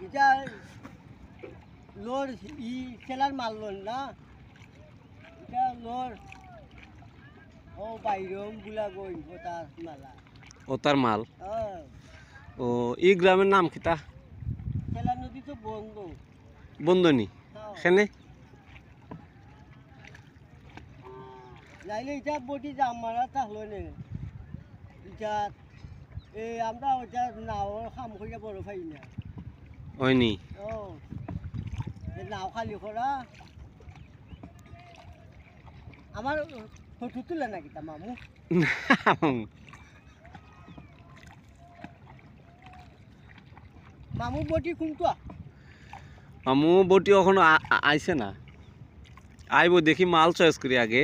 এটা লোর ই সেলার মারল না এটা লোর ও বাইরম গুলা গইব তার মালা ও তার মাল। হ্যাঁ ও এই গ্রামের নাম কিতা? সেলা নদী তো বন্ধ বন্দনী সেনে নাইলে এটা বটি জাম মারা থাকলো নে এটা এই আমরা ওটা নাও খাম করিয়া বড় পাই না হয়নি। ও নাও খালি করা আমার ফটো তুলে নাকি তা মামু মামু বটি কোনটা মামু বটি এখনো আইছে না, আইব দেখি মাল চয়েস করি আগে।